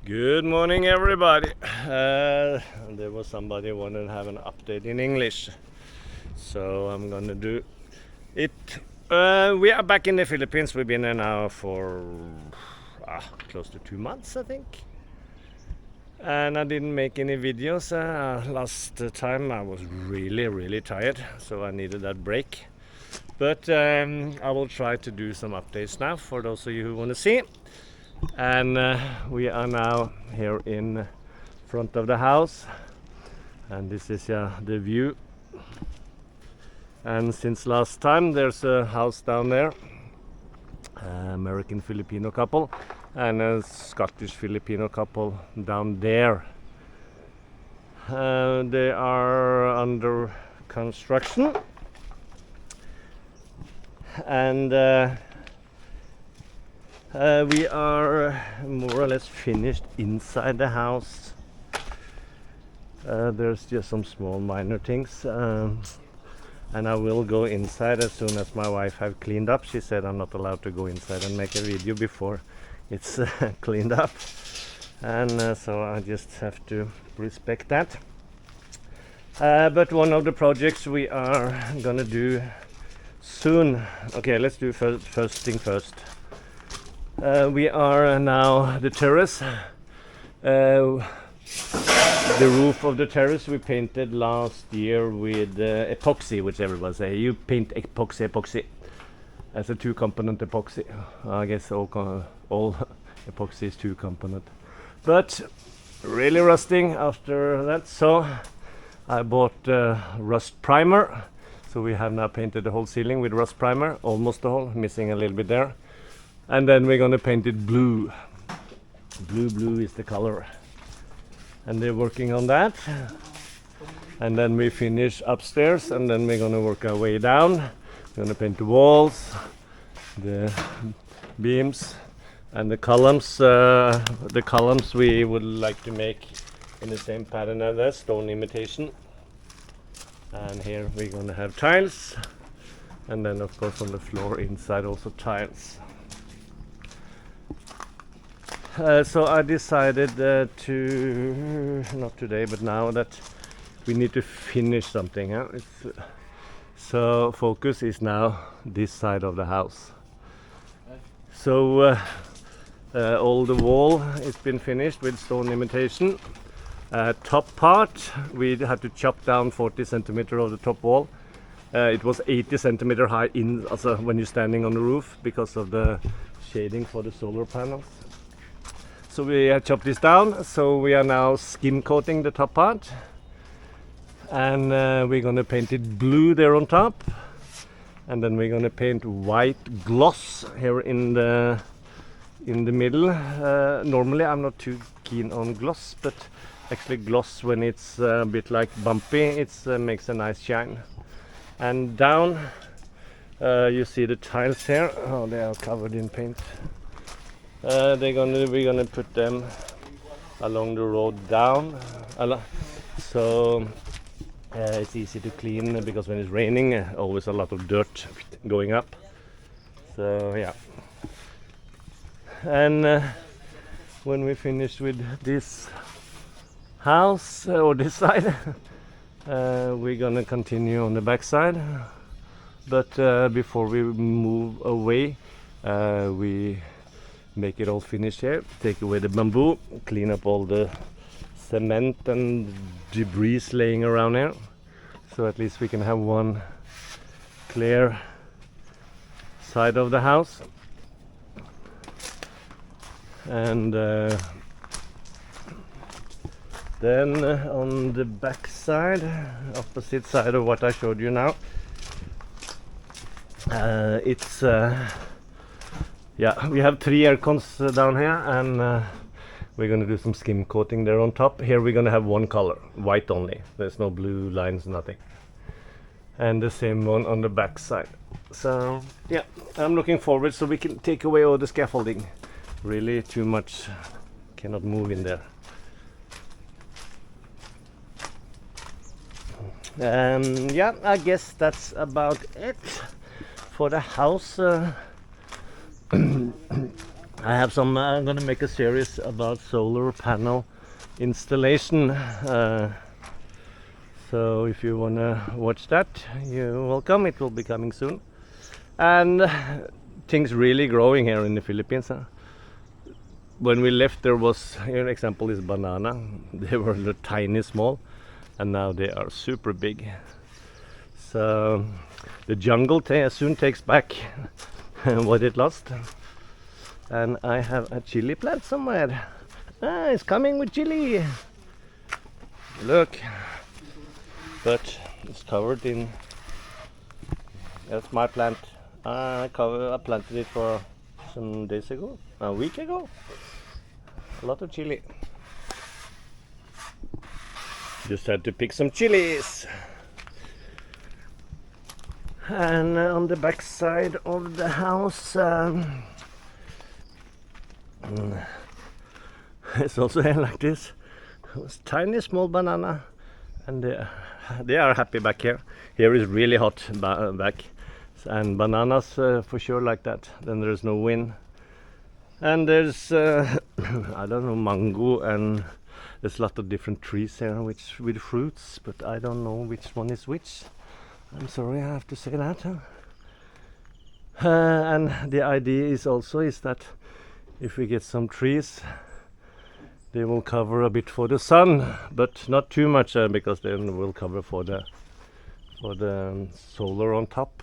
Good morning, everybody. There was somebody who wanted to have an update in English, so I'm gonna do it. We are back in the Philippines. We've been there now for close to 2 months, I think. And I didn't make any videos. Last time I was really tired, so I needed that break. But I will try to do some updates now for those of you who want to see. And we are now here in front of the house, and this is the view. And since last time there's a house down there, American Filipino couple, and a Scottish Filipino couple down there. They are under construction, and we are more or less finished inside the house. There's just some small minor things, and I will go inside as soon as my wife have cleaned up. She said I'm not allowed to go inside and make a video before it's cleaned up, and so I just have to respect that. But one of the projects we are gonna do soon. Okay, let's do first thing first. We are now the terrace. The roof of the terrace we painted last year with epoxy, which everybody say you paint epoxy as a two-component epoxy. I guess all epoxy is two-component, but really rusting after that. So I bought rust primer. So we have now painted the whole ceiling with rust primer, almost the whole, missing a little bit there. And then we're gonna paint it blue. Blue is the color. And they're working on that. And then we finish upstairs, and then we're gonna work our way down. We're gonna paint the walls, the beams, and the columns. The columns we would like to make in the same pattern as that, stone imitation. And here we're gonna have tiles. And then of course on the floor inside also tiles. So I decided not today, but now that we need to finish something. So focus is now this side of the house. So all the wall has been finished with stone imitation. Top part, we had to chop down 40 centimeter of the top wall. It was 80 centimeter high also when you're standing on the roof because of the shading for the solar panels. So we chopped this down, so we are now skim coating the top part, and we're gonna paint it blue there on top, and then we're gonna paint white gloss here in the middle. Normally I'm not too keen on gloss, but actually gloss, when it's a bit like bumpy, it makes a nice shine. And down you see the tiles here. Oh, they are covered in paint. We're gonna put them along the road down, so it's easy to clean, because when it's raining always a lot of dirt going up. So yeah, and when we finish with this house or this side, we're gonna continue on the back side. But before we move away, we make it all finished here, take away the bamboo, clean up all the cement and debris laying around here, so at least we can have one clear side of the house. And then on the back side, opposite side of what I showed you now, it's yeah, we have 3 air cons down here, and we're gonna do some skim coating there on top. Here we're gonna have one color, white only. There's no blue lines, nothing. And the same one on the back side. So yeah, I'm looking forward, so we can take away all the scaffolding. Really too much, cannot move in there. Yeah, I guess that's about it for the house. I have some. I'm gonna make a series about solar panel installation. So if you wanna watch that, you're welcome. It will be coming soon. And things really growing here in the Philippines. When we left, there was, here an example is banana. They were tiny small, and now they are super big. So the jungle soon takes back what it lost. And I have a chili plant somewhere. Ah, it's coming with chili. Look, but it's covered in. That's my plant. I planted it for some days ago, a week ago. A lot of chili. Just had to pick some chilies. And on the back side of the house, it's also here like this. It's tiny small banana, and they are happy back here. Here is really hot back, and bananas for sure like that. Then there's no wind, and there's I don't know, mango, and there's a lot of different trees here with fruits, but I don't know which one is which. I'm sorry, I have to say that. And the idea is that if we get some trees, they will cover a bit for the sun, but not too much, because then we'll cover for the solar on top.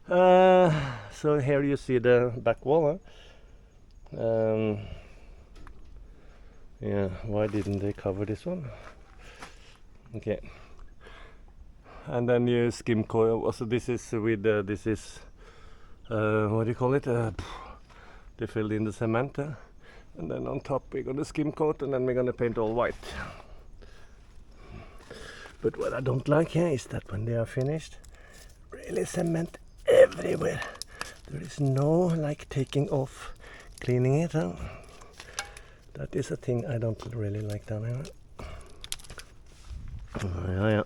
So here you see the back wall. Yeah, why didn't they cover this one? Okay. And then you skim coil. Also, this is with what do you call it? They filled in the cement, and then on top we're gonna skim coat, and then we're gonna paint all white. But what I don't like here is that when they are finished, really cement everywhere. There is no like taking off, cleaning it. That is a thing I don't really like down here. Yeah.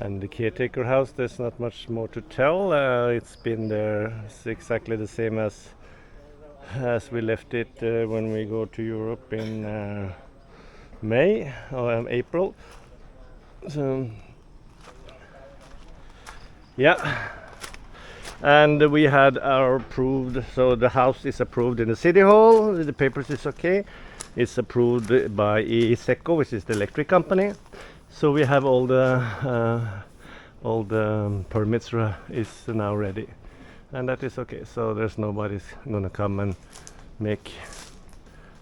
And the caretaker house, there's not much more to tell. It's been there. It's exactly the same as we left it when we go to Europe in May or April. So yeah, and we had our approved. So the house is approved in the city hall. The papers is okay. It's approved by Iseco, which is the electric company. So we have all the permits is now ready, and that is okay. So there's nobody's gonna come and make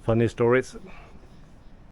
funny stories.